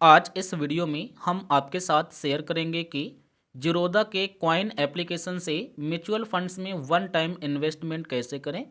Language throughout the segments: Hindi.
आज इस वीडियो में हम आपके साथ शेयर करेंगे कि ज़ीरोधा के कॉइन एप्लीकेशन से म्यूचुअल फंड्स में वन टाइम इन्वेस्टमेंट कैसे करें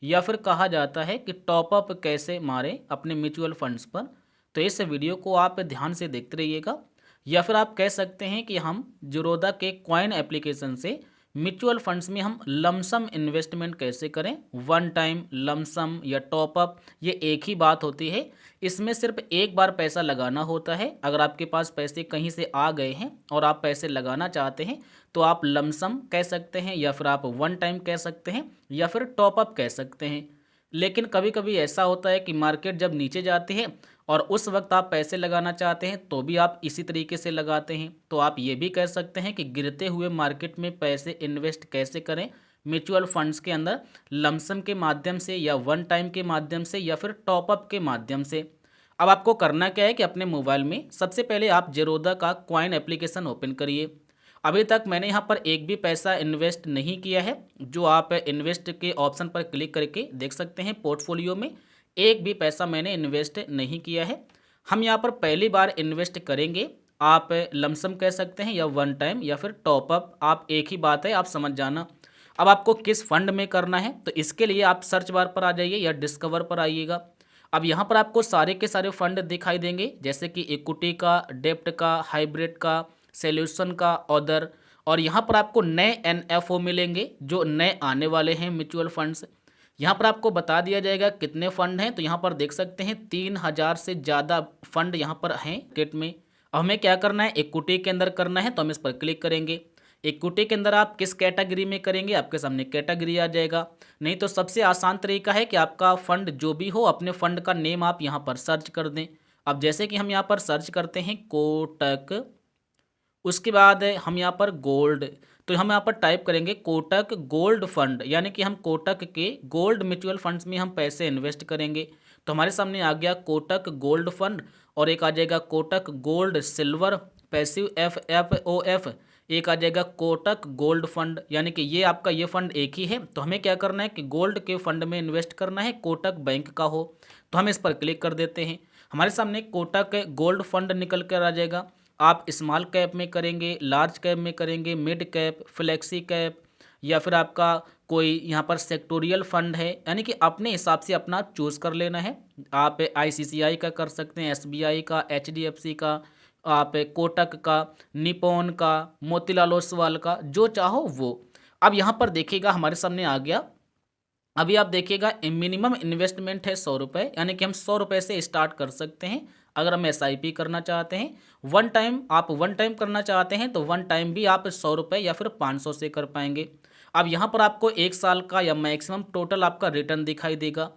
या फिर कहा जाता है कि टॉप अप कैसे मारें अपने म्यूचुअल फंड्स पर। तो इस वीडियो को आप ध्यान से देखते रहिएगा। या फिर आप कह सकते हैं कि हम ज़ीरोधा के कॉइन एप्लीकेशन से म्यूचुअल फंड्स में हम लमसम इन्वेस्टमेंट कैसे करें। वन टाइम, लमसम या टॉप अप, ये एक ही बात होती है। इसमें सिर्फ एक बार पैसा लगाना होता है। अगर आपके पास पैसे कहीं से आ गए हैं और आप पैसे लगाना चाहते हैं तो आप लमसम कह सकते हैं या फिर आप वन टाइम कह सकते हैं या फिर टॉप अप कह सकते हैं। लेकिन कभी कभी ऐसा होता है कि मार्केट जब नीचे जाती है और उस वक्त आप पैसे लगाना चाहते हैं तो भी आप इसी तरीके से लगाते हैं। तो आप ये भी कह सकते हैं कि गिरते हुए मार्केट में पैसे इन्वेस्ट कैसे करें म्यूचुअल फंड्स के अंदर, लमसम के माध्यम से या वन टाइम के माध्यम से या फिर टॉप अप के माध्यम से। अब आपको करना क्या है कि अपने मोबाइल में सबसे पहले आप ज़ीरोधा का कॉइन एप्लीकेशन ओपन करिए। अभी तक मैंने यहाँ पर एक भी पैसा इन्वेस्ट नहीं किया है। जो आप इन्वेस्ट के ऑप्शन पर क्लिक करके देख सकते हैं, पोर्टफोलियो में एक भी पैसा मैंने इन्वेस्ट नहीं किया है। हम यहाँ पर पहली बार इन्वेस्ट करेंगे। आप लमसम कह सकते हैं या वन टाइम या फिर टॉप अप, आप एक ही बात है, आप समझ जाना। अब आपको किस फंड में करना है तो इसके लिए आप सर्च बार पर आ जाइए या डिस्कवर पर आइएगा। अब यहाँ पर आपको सारे के सारे फंड दिखाई देंगे, जैसे कि इक्विटी का, डेप्ट का, हाइब्रिड का, सॉल्यूशन का, अदर। और यहाँ पर आपको नए एनएफओ मिलेंगे जो नए आने वाले हैं म्यूचुअल फंड्स। यहाँ पर आपको बता दिया जाएगा कितने फंड हैं। तो यहाँ पर देख सकते हैं 3000 से ज़्यादा फंड यहाँ पर हैं किट में। अब हमें क्या करना है, इक्विटी के अंदर करना है तो हम इस पर क्लिक करेंगे। इक्विटी के अंदर आप किस कैटेगरी में करेंगे, आपके सामने कैटेगरी आ जाएगा। नहीं तो सबसे आसान तरीका है कि आपका फंड जो भी हो, अपने फंड का नेम आप यहाँ पर सर्च कर दें। अब जैसे कि हम यहाँ पर सर्च करते हैं कोटक, उसके बाद हम यहाँ पर गोल्ड, तो हम यहाँ पर टाइप करेंगे कोटक गोल्ड फंड, यानी कि हम कोटक के गोल्ड म्यूचुअल फंड्स में हम पैसे इन्वेस्ट करेंगे। तो हमारे सामने आ गया कोटक गोल्ड फंड और एक आ जाएगा Kotak gold silver passive FFOF, एक आ जाएगा कोटक गोल्ड फंड, यानी कि ये आपका ये फंड एक ही है। तो हमें क्या करना है कि गोल्ड के फंड में इन्वेस्ट करना है, कोटक बैंक का हो। तो हम इस पर क्लिक कर देते हैं। हमारे सामने कोटक गोल्ड फंड निकल कर आ जाएगा। आप स्मॉल कैप में करेंगे, लार्ज कैप में करेंगे, मिड कैप, फ्लेक्सी कैप, या फिर आपका कोई यहाँ पर सेक्टोरियल फंड है, यानी कि अपने हिसाब से अपना चूज़ कर लेना है। आप ICICI का कर सकते हैं, SBI का, HDFC का, आप कोटक का, निपॉन का, मोतीलाल ओसवाल का, जो चाहो वो। अब यहाँ पर देखिएगा हमारे सामने आ गया। अभी आप देखिएगा मिनिमम इन्वेस्टमेंट है 100 रुपये, यानी कि हम 100 रुपये से स्टार्ट कर सकते हैं। अगर हम SIP करना चाहते हैं, वन टाइम आप वन टाइम करना चाहते हैं तो वन टाइम भी आप 100 रुपये या फिर 500 से कर पाएंगे। अब यहाँ पर आपको एक साल का या मैक्सिमम टोटल आपका रिटर्न दिखाई देगा।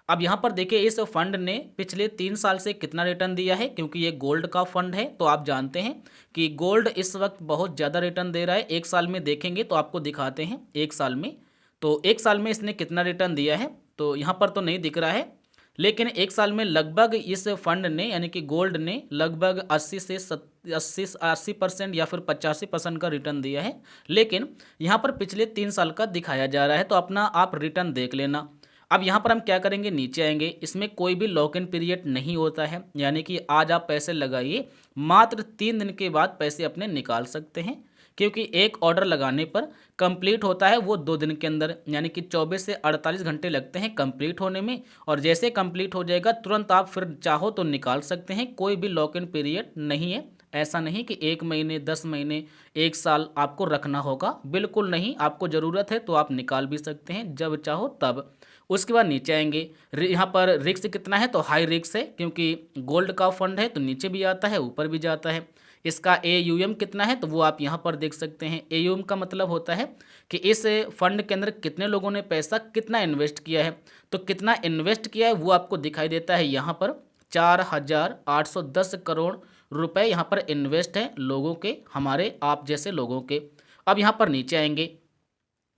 अब यहाँ पर देखिए इस फंड ने पिछले 3 साल से कितना रिटर्न दिया है, क्योंकि ये गोल्ड का फंड है तो आप जानते हैं कि गोल्ड इस वक्त बहुत ज़्यादा रिटर्न दे रहा है। एक साल में देखेंगे तो आपको दिखाते हैं एक साल में। तो एक साल में इसने कितना रिटर्न दिया है तो यहाँ पर तो नहीं दिख रहा है, लेकिन एक साल में लगभग इस फंड ने यानी कि गोल्ड ने लगभग 80% या फिर 85% का रिटर्न दिया है। लेकिन यहाँ पर पिछले 3 साल का दिखाया जा रहा है, तो अपना आप रिटर्न देख लेना। अब यहाँ पर हम क्या करेंगे, नीचे आएंगे। इसमें कोई भी लॉक इन पीरियड नहीं होता है, यानी कि आज आप पैसे लगाइए, मात्र 3 दिन के बाद पैसे अपने निकाल सकते हैं। क्योंकि एक ऑर्डर लगाने पर कंप्लीट होता है वो 2 दिन के अंदर, यानी कि 24 से 48 घंटे लगते हैं कंप्लीट होने में। और जैसे कंप्लीट हो जाएगा तुरंत आप फिर चाहो तो निकाल सकते हैं। कोई भी लॉक इन पीरियड नहीं है। ऐसा नहीं कि 1 महीने, 10 महीने, 1 साल आपको रखना होगा, बिल्कुल नहीं। आपको ज़रूरत है तो आप निकाल भी सकते हैं जब चाहो तब। उसके बाद नीचे आएंगे। यहाँ पर रिस्क कितना है तो हाई रिस्क है, क्योंकि गोल्ड का फंड है तो नीचे भी आता है ऊपर भी जाता है। इसका AUM कितना है तो वो आप यहाँ पर देख सकते हैं। AUM का मतलब होता है कि इस फंड के अंदर कितने लोगों ने पैसा कितना इन्वेस्ट किया है। तो कितना इन्वेस्ट किया है वो आपको दिखाई देता है यहाँ पर। 4810 करोड़ रुपए यहाँ पर इन्वेस्ट हैं लोगों के, हमारे आप जैसे लोगों के। अब यहाँ पर नीचे आएंगे।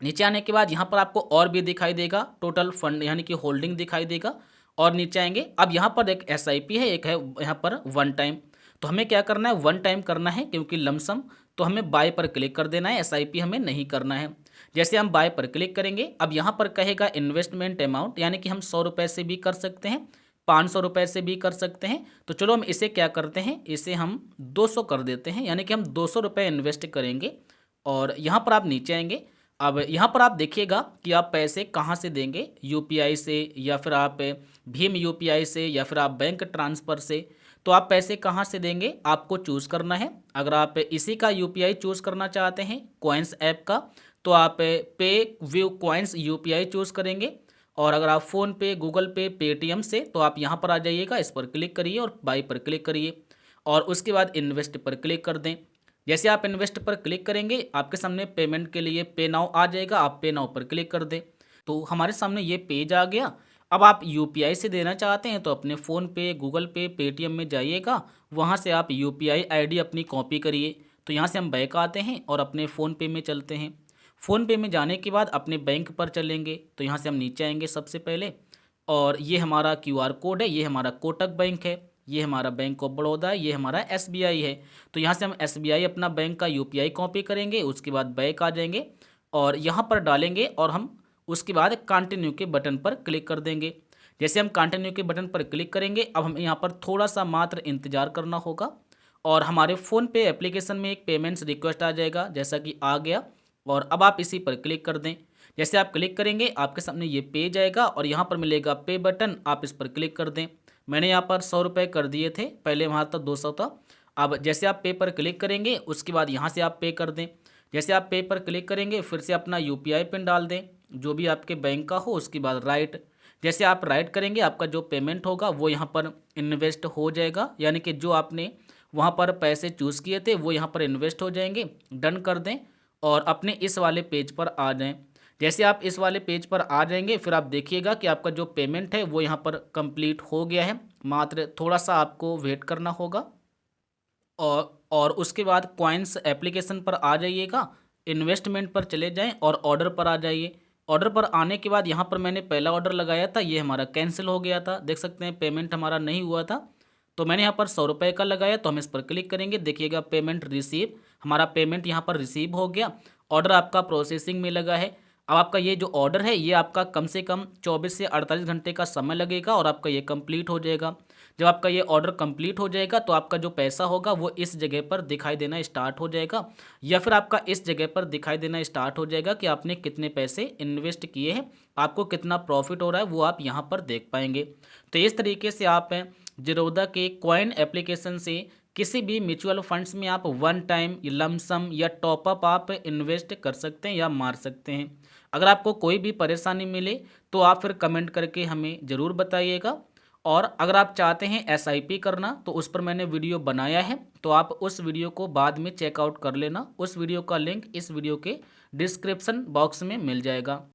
नीचे आने के बाद यहाँ पर आपको और भी दिखाई देगा, टोटल फंड यानी कि होल्डिंग दिखाई देगा। और नीचे आएंगे। अब यहाँ पर एक SIP है, एक है यहाँ पर वन टाइम। तो हमें क्या करना है, वन टाइम करना है, क्योंकि लमसम तो हमें बाय पर क्लिक कर देना है, SIP हमें नहीं करना है। जैसे हम बाय पर क्लिक करेंगे, अब यहाँ पर कहेगा इन्वेस्टमेंट अमाउंट, यानी कि हम 100 रुपये से भी कर सकते हैं, 500 रुपये से भी कर सकते हैं। तो चलो हम इसे क्या करते हैं, इसे हम 200 कर देते हैं, यानी कि हम 200 रुपये इन्वेस्ट करेंगे। और यहाँ पर आप नीचे आएंगे। अब यहाँ पर आप देखिएगा कि आप पैसे कहाँ से देंगे, यूपीआई से या फिर आप भीम यूपीआई से या फिर आप बैंक ट्रांसफ़र से। तो आप पैसे कहाँ से देंगे आपको चूज़ करना है। अगर आप इसी का यूपीआई चूज़ करना चाहते हैं कॉइन्स ऐप का, तो आप पे व्यू कॉइन्स यूपीआई चूज़ करेंगे। और अगर आप फ़ोन पे, गूगल पे, पेटीएम से, तो आप यहाँ पर आ जाइएगा, इस पर क्लिक करिए और बाई पर क्लिक करिए और उसके बाद इन्वेस्ट पर क्लिक कर दें। जैसे आप इन्वेस्ट पर क्लिक करेंगे आपके सामने पेमेंट के लिए पे नाउ आ जाएगा, आप पे नाउ पर क्लिक कर दें। तो हमारे सामने ये पेज आ गया। अब आप यूपीआई से देना चाहते हैं तो अपने फ़ोन पे, गूगल पे, पेटीएम में जाइएगा, वहाँ से आप यूपीआई आईडी अपनी कॉपी करिए। तो यहाँ से हम बैक आते हैं और अपने फ़ोन पे में चलते हैं। फ़ोन पे में जाने के बाद अपने बैंक पर चलेंगे, तो यहाँ से हम नीचे आएंगे सबसे पहले। और ये हमारा क्यूआर कोड है, ये हमारा कोटक बैंक है, ये हमारा बैंक ऑफ बड़ौदा है, ये हमारा एसबीआई है। तो यहाँ से हम एसबीआई अपना बैंक का यूपीआई कॉपी करेंगे, उसके बाद बैक आ जाएंगे और यहाँ पर डालेंगे और हम उसके बाद कंटिन्यू के बटन पर क्लिक कर देंगे। जैसे हम कंटिन्यू के बटन पर क्लिक करेंगे, अब हम यहाँ पर थोड़ा सा मात्र इंतज़ार करना होगा और हमारे फ़ोन पे एप्लीकेशन में एक पेमेंट्स रिक्वेस्ट आ जाएगा, जैसा कि आ गया। और अब आप इसी पर क्लिक कर दें। जैसे आप क्लिक करेंगे आपके सामने ये पेज आएगा और यहाँ पर मिलेगा पे बटन, आप इस पर क्लिक कर दें। मैंने यहाँ पर 100 रुपये कर दिए थे, पहले वहाँ था 200 था। अब जैसे आप पे पर क्लिक करेंगे उसके बाद यहाँ से आप पे कर दें। जैसे आप पे पर क्लिक करेंगे फिर से अपना यूपीआई पिन डाल दें जो भी आपके बैंक का हो, उसके बाद राइट। जैसे आप राइट करेंगे आपका जो पेमेंट होगा वो यहाँ पर इन्वेस्ट हो जाएगा, यानी कि जो आपने वहाँ पर पैसे चूज़ किए थे वो यहाँ पर इन्वेस्ट हो जाएंगे। डन कर दें और अपने इस वाले पेज पर आ जाएं। जैसे आप इस वाले पेज पर आ जाएंगे फिर आप देखिएगा कि आपका जो पेमेंट है वो यहाँ पर कंप्लीट हो गया है, मात्र थोड़ा सा आपको वेट करना होगा। और उसके बाद कॉइन्स एप्लीकेशन पर आ जाइएगा, इन्वेस्टमेंट पर चले जाएं और ऑर्डर पर आ जाइए। ऑर्डर पर आने के बाद यहाँ पर मैंने पहला ऑर्डर लगाया था, ये हमारा कैंसिल हो गया था, देख सकते हैं पेमेंट हमारा नहीं हुआ था। तो मैंने यहाँ पर 100 रुपये का लगाया, तो हम इस पर क्लिक करेंगे, देखिएगा पेमेंट रिसीव, हमारा पेमेंट यहाँ पर रिसीव हो गया। ऑर्डर आपका प्रोसेसिंग में लगा है। अब आपका ये जो ऑर्डर है ये आपका कम से कम 24 से 48 घंटे का समय लगेगा और आपका ये कंप्लीट हो जाएगा। जब आपका ये ऑर्डर कंप्लीट हो जाएगा तो आपका जो पैसा होगा वो इस जगह पर दिखाई देना स्टार्ट हो जाएगा, या फिर आपका इस जगह पर दिखाई देना स्टार्ट हो जाएगा कि आपने कितने पैसे इन्वेस्ट किए हैं, आपको कितना प्रॉफिट हो रहा है वो आप यहाँ पर देख पाएंगे। तो इस तरीके से आप ज़ीरोधा के कॉइन एप्लीकेशन से किसी भी म्यूचुअल फंड्स में आप वन टाइम लमसम या टॉपअप आप इन्वेस्ट कर सकते हैं या मार सकते हैं। अगर आपको कोई भी परेशानी मिले तो आप फिर कमेंट करके हमें ज़रूर बताइएगा। और अगर आप चाहते हैं एसआईपी करना तो उस पर मैंने वीडियो बनाया है, तो आप उस वीडियो को बाद में चेकआउट कर लेना। उस वीडियो का लिंक इस वीडियो के डिस्क्रिप्शन बॉक्स में मिल जाएगा।